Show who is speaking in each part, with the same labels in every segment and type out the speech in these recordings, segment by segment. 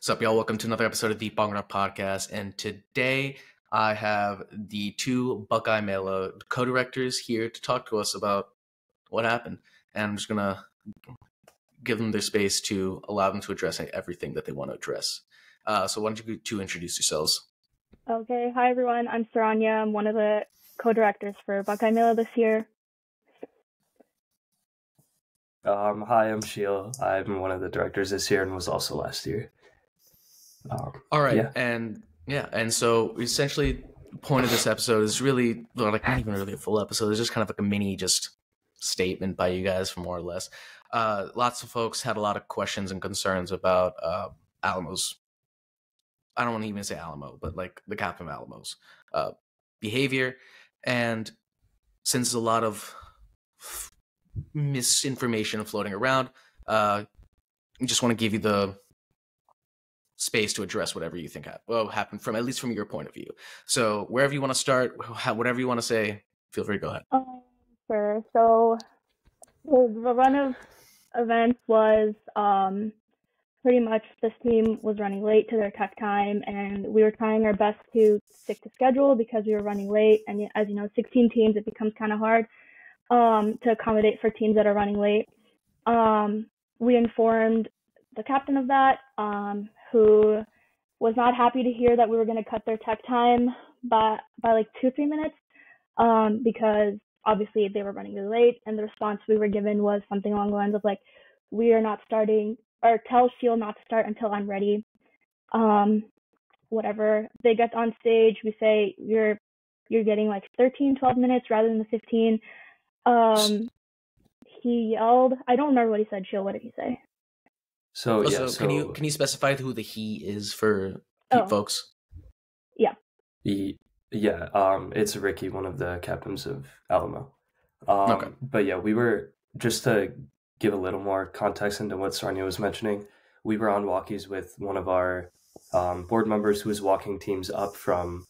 Speaker 1: What's up, y'all? Welcome to another episode of the Bhangra podcast. And today I have the two Buckeye Mela co-directors here to talk to us about what happened. And I'm just going to give them their space to allow them to address everything that they want to address. So why don't you two introduce yourselves?
Speaker 2: Okay, hi everyone. I'm Saranya. I'm one of the co-directors for Buckeye Mela this year.
Speaker 3: Hi, I'm Sheil. I'm one of the directors this year and was also last year.
Speaker 1: All right, and so essentially the point of this episode is really, not even really a full episode. It's just kind of like a mini statement by you guys, more or less. Lots of folks had a lot of questions and concerns about Alamo's, I don't want to even say Alamo, but like the captain of Alamo's behavior. And since there's a lot of misinformation floating around, I just want to give you the space to address whatever you think happened from, at least from your point of view. So wherever you want to start, whatever you want to say, feel free to go ahead.
Speaker 2: Sure. So the run of events was pretty much this team was running late to their tech time, and we were trying our best to stick to schedule because we were running late. And as you know, 16 teams, it becomes kind of hard to accommodate for teams that are running late. We informed the captain of that, who was not happy to hear that we were going to cut their tech time by like 2-3 minutes, because obviously they were running really late, and the response we were given was something along the lines of like, we are not starting, or tell Sheil not to start until I'm ready. Whatever. They get on stage, we say, you're getting like 13-12 minutes rather than the 15. He yelled, I don't remember what he said. Sheil, what did he say?
Speaker 1: So can you specify who the he is for folks?
Speaker 2: Yeah.
Speaker 3: It's Ricky, one of the captains of Alamo. Okay. But yeah, we were, just to give a little more context into what Sarnia was mentioning, we were on walkies with one of our board members who was walking teams up from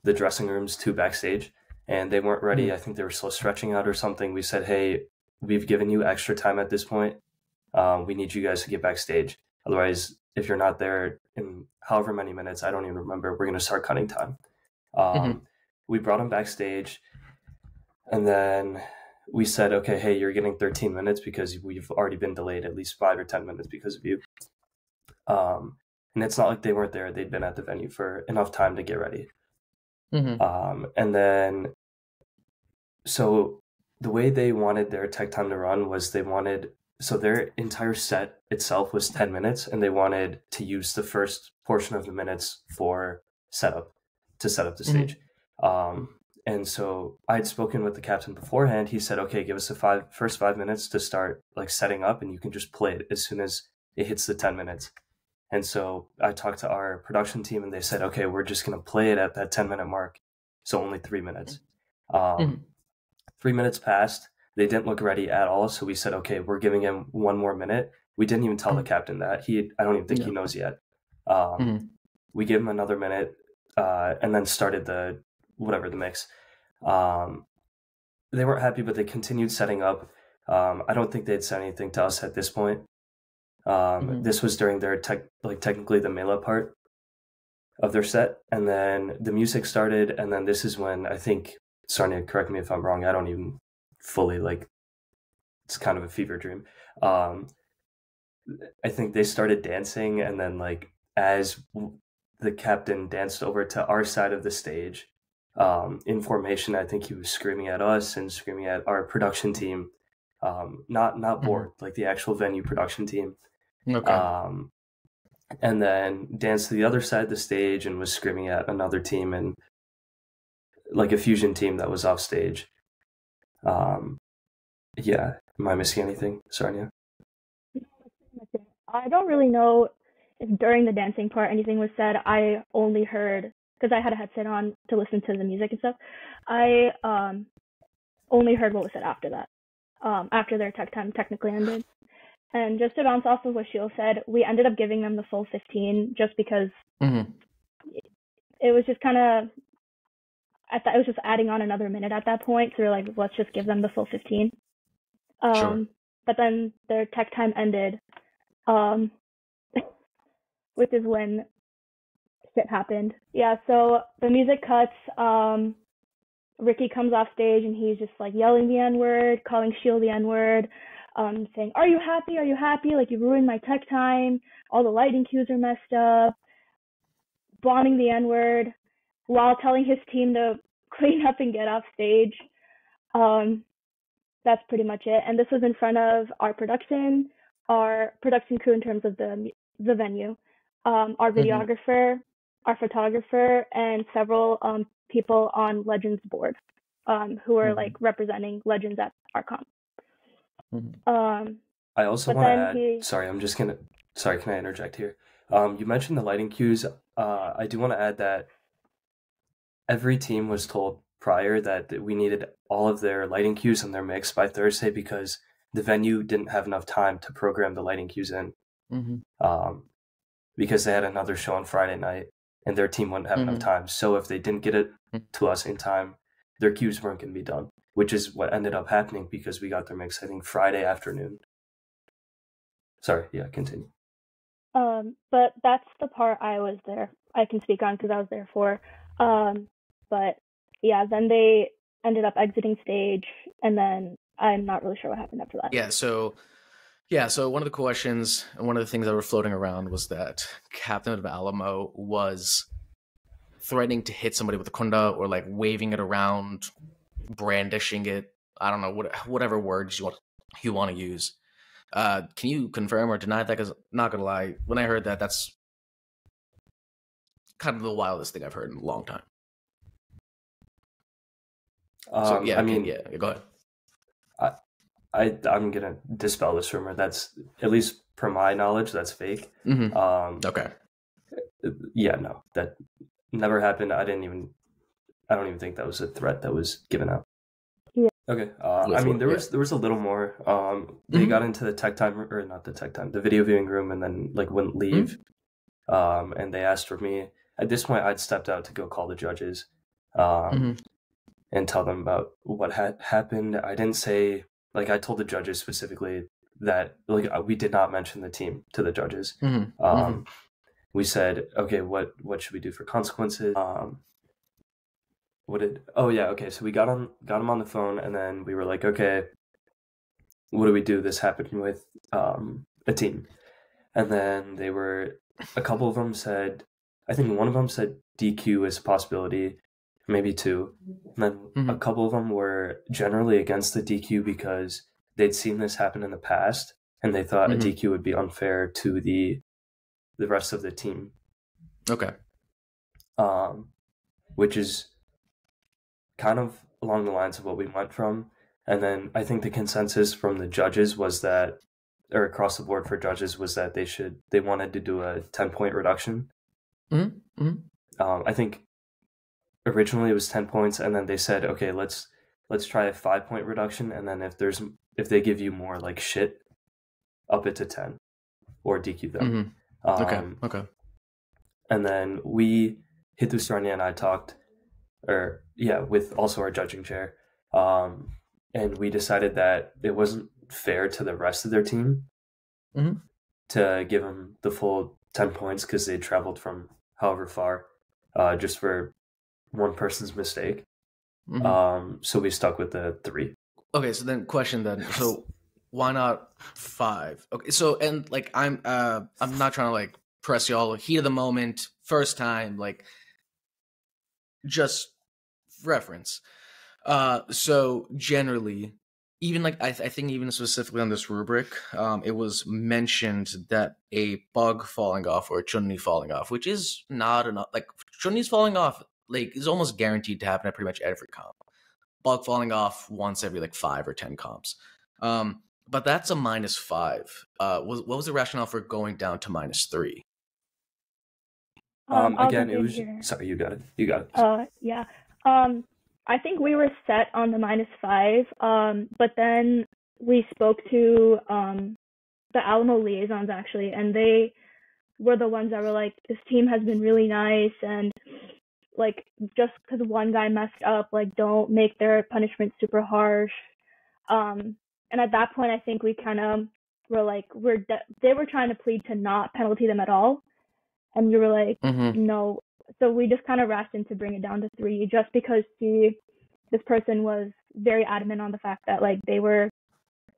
Speaker 3: the dressing rooms to backstage, and they weren't ready. I think they were still stretching out or something. We said, hey, we've given you extra time at this point. We need you guys to get backstage. Otherwise, if you're not there in however many minutes, I don't even remember, we're going to start cutting time. We brought him backstage, and then we said, okay, hey, you're getting 13 minutes because we've already been delayed at least 5 or 10 minutes because of you. And it's not like they weren't there. They'd been at the venue for enough time to get ready. And then, so the way they wanted their tech time to run was so their entire set itself was 10 minutes, and they wanted to use the first portion of the minutes for to set up the stage. And so I had spoken with the captain beforehand. He said, okay, give us the first 5 minutes to start like setting up, and you can just play it as soon as it hits the 10 minutes. And so I talked to our production team, and they said, okay, we're just going to play it at that 10-minute mark. So only 3 minutes. 3 minutes passed. They didn't look ready at all. So we said, okay, we're giving him 1 more minute. We didn't even tell the captain that. I don't even think he knows yet. We gave him another minute, and then started the mix. They weren't happy, but they continued setting up. I don't think they'd said anything to us at this point. This was during their technically the Mela part of their set. And then the music started. And then this is when, I think, Sarnia, correct me if I'm wrong, I don't even fully it's kind of a fever dream. I think they started dancing, and then as the captain danced over to our side of the stage, in formation, I think he was screaming at us and screaming at our production team, not board, like the actual venue production team. Okay. And then danced to the other side of the stage and was screaming at another team and like a fusion team that was off stage. Yeah. Am I missing anything, Sarnia?
Speaker 2: I don't really know if during the dancing part anything was said. I only heard, because I had a headset on to listen to the music and stuff. I only heard what was said after that, after their tech time technically ended. And just to bounce off of what Sheil said, we ended up giving them the full 15 just because it was just kind of, I thought it was just adding on another minute at that point. So we were like, let's just give them the full 15. Sure. But then their tech time ended. which is when shit happened. Yeah, so the music cuts. Ricky comes off stage and he's just like yelling the N-word, calling Shield the N-word, saying, "Are you happy? Are you happy? Like, you ruined my tech time. All the lighting cues are messed up." Bombing the N-word while telling his team to clean up and get off stage. That's pretty much it. And this was in front of our production crew in terms of the venue, our videographer, our photographer, and several people on Legends board who are like representing Legends at our comp.
Speaker 3: I also want to add, sorry, can I interject here? You mentioned the lighting cues. I do want to add that every team was told prior that we needed all of their lighting cues in their mix by Thursday because the venue didn't have enough time to program the lighting cues in. Because they had another show on Friday night and their team wouldn't have enough time. So if they didn't get it to us in time, their cues weren't going to be done, which is what ended up happening because we got their mix, I think, Friday afternoon. Sorry, yeah, continue.
Speaker 2: But that's the part I can speak on because I was there for. But yeah, then they ended up exiting stage, and then I'm not really sure what happened after that.
Speaker 1: So one of the questions and one of the things that were floating around was that Captain of Alamo was threatening to hit somebody with a kunda or like waving it around, brandishing it. I don't know, whatever words you want to use. Can you confirm or deny that? Because not gonna lie, when I heard that, that's kind of the wildest thing I've heard in a long time.
Speaker 3: Go
Speaker 1: ahead.
Speaker 3: I'm gonna dispel this rumor. That's, at least per my knowledge, that's fake.
Speaker 1: Okay.
Speaker 3: Yeah, no, that never happened. I don't even think that was a threat that was given out.
Speaker 2: Yeah.
Speaker 3: Okay. There was a little more. They got into the the video viewing room, and then like wouldn't leave. And they asked for me. At this point, I'd stepped out to go call the judges, and tell them about what had happened. I didn't say, like, I told the judges specifically that, like, we did not mention the team to the judges. We said, okay, what should we do for consequences? So we got him on the phone, and then we were like, okay, what do we do? This happened with a team. And then a couple of them said, I think one of them said DQ is a possibility, maybe two. And then a couple of them were generally against the DQ because they'd seen this happen in the past, and they thought a DQ would be unfair to the rest of the team.
Speaker 1: Okay.
Speaker 3: Which is kind of along the lines of what we went from. And then I think the consensus from the judges was that, or across the board for judges, was that they wanted to do a 10-point reduction. I think originally it was 10 points, and then they said, okay, let's try a 5-point reduction, and then if they give you more like shit, up it to 10 or DQ them.
Speaker 1: Okay.
Speaker 3: And then Hithusranya and I talked, with also our judging chair, and we decided that it wasn't fair to the rest of their team to give them the full 10 points because they traveled from however far, just for one person's mistake. So we stuck with the 3.
Speaker 1: Okay, so then question then. So why not 5? Okay, so, and like I'm not trying to like press y'all, heat of the moment, first time, like just reference. So generally, even like I think even specifically on this rubric, it was mentioned that a bug falling off or a chunni falling off, which is not enough. Like chunni's falling off, like is almost guaranteed to happen at pretty much every comp. Bug falling off once every like 5 or 10 comps. But that's a -5. What was the rationale for going down to -3?
Speaker 3: Again, it was. Sorry, you got it.
Speaker 2: Yeah. I think we were set on the -5. But then we spoke to the Alamo liaisons actually, and they were the ones that were like, this team has been really nice, and like just because one guy messed up, like don't make their punishment super harsh. And at that point, I think we kind of were like, they were trying to plead to not penalty them at all. and you were like, no. So we just kind of rushed in to bring it down to 3, just because this person was very adamant on the fact that like they were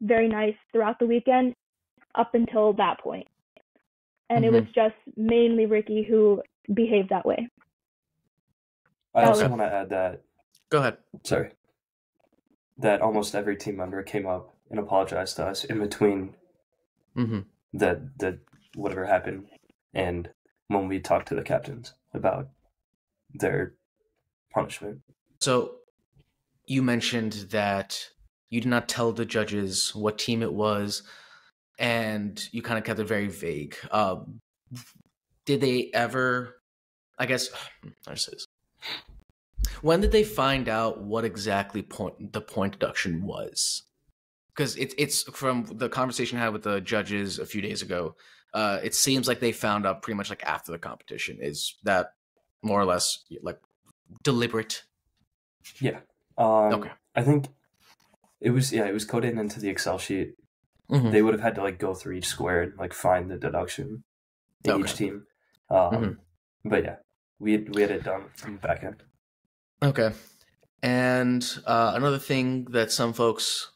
Speaker 2: very nice throughout the weekend up until that point. And it was just mainly Ricky who behaved that way.
Speaker 3: I also want to add that.
Speaker 1: Go ahead.
Speaker 3: Sorry. That almost every team member came up and apologized to us in between the whatever happened and when we talked to the captains about their punishment.
Speaker 1: So you mentioned that you did not tell the judges what team it was, and you kind of kept it very vague. Did they ever, I guess, when did they find out what exactly the point deduction was? Because it's from the conversation I had with the judges a few days ago, it seems like they found out pretty much like after the competition. Is that more or less like deliberate?
Speaker 3: Yeah. Okay. I think it was coded into the Excel sheet. They would have had to like go through each square and like find the deduction in each team. But yeah, we had it done from the back end.
Speaker 1: Okay. And another thing that some folks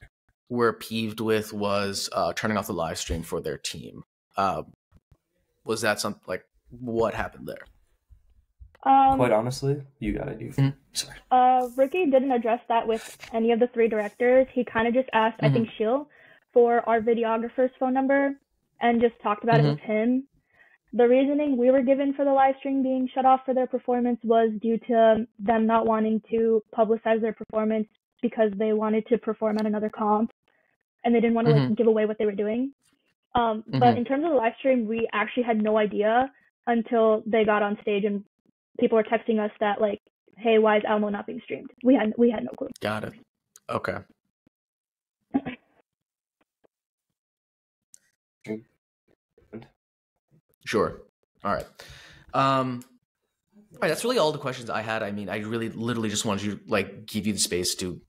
Speaker 1: were peeved with was turning off the live stream for their team. Was that something like what happened there?
Speaker 3: Quite honestly, you got it.
Speaker 2: Sorry. Ricky didn't address that with any of the 3 directors. He kind of just asked, I think, Shil for our videographer's phone number and just talked about it with him. The reasoning we were given for the live stream being shut off for their performance was due to them not wanting to publicize their performance because they wanted to perform at another comp and they didn't want to like, give away what they were doing. But in terms of the live stream, we actually had no idea until they got on stage and people were texting us that like, hey, why is Alamo not being streamed? We had no clue.
Speaker 1: Got it. Okay. Sure. All right. All right. That's really all the questions I had. I mean, I really literally just wanted to like give you the space to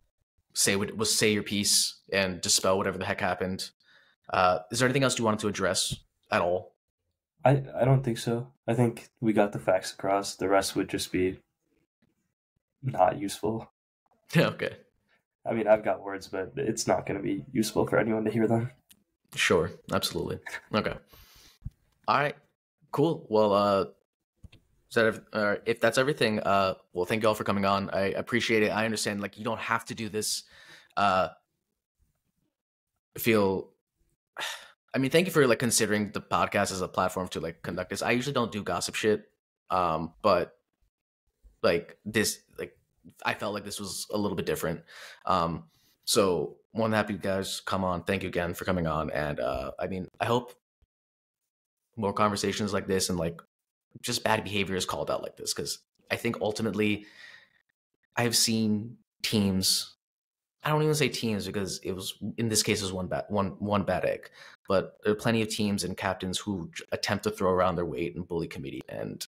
Speaker 1: say your piece and dispel whatever the heck happened. Is there anything else you wanted to address at all?
Speaker 3: I don't think so. I think we got the facts across. The rest would just be not useful.
Speaker 1: Okay.
Speaker 3: I mean, I've got words, but it's not going to be useful for anyone to hear them.
Speaker 1: Sure. Absolutely. Okay. All right. Cool. Well, if that's everything, well, thank you all for coming on. I appreciate it. I understand, like, you don't have to do this. I mean, thank you for like considering the podcast as a platform to like conduct this. I usually don't do gossip shit, but like this, like I felt like this was a little bit different. So more than happy you guys come on. Thank you again for coming on, and I mean, I hope more conversations like this and like just bad behavior is called out like this, because I think ultimately I have seen teams. I don't even say teams because it was in this case it was one bad egg, but there are plenty of teams and captains who attempt to throw around their weight and bully committee and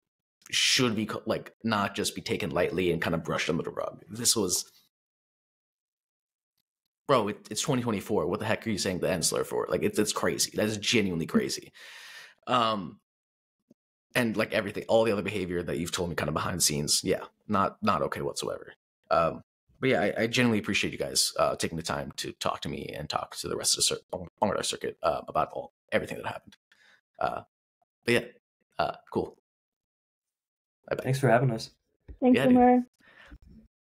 Speaker 1: should be like not just be taken lightly and kind of brushed under the rug. This was, bro, it's 2024. What the heck are you saying the N slur for? Like it's crazy. That is genuinely crazy. And like everything, all the other behavior that you've told me kind of behind the scenes, yeah, not okay whatsoever. But yeah, I genuinely appreciate you guys taking the time to talk to me and talk to the rest of the Bhangra circuit about everything that happened. But yeah, cool.
Speaker 3: Bye-bye. Thanks for having us.
Speaker 2: Thanks, Umar.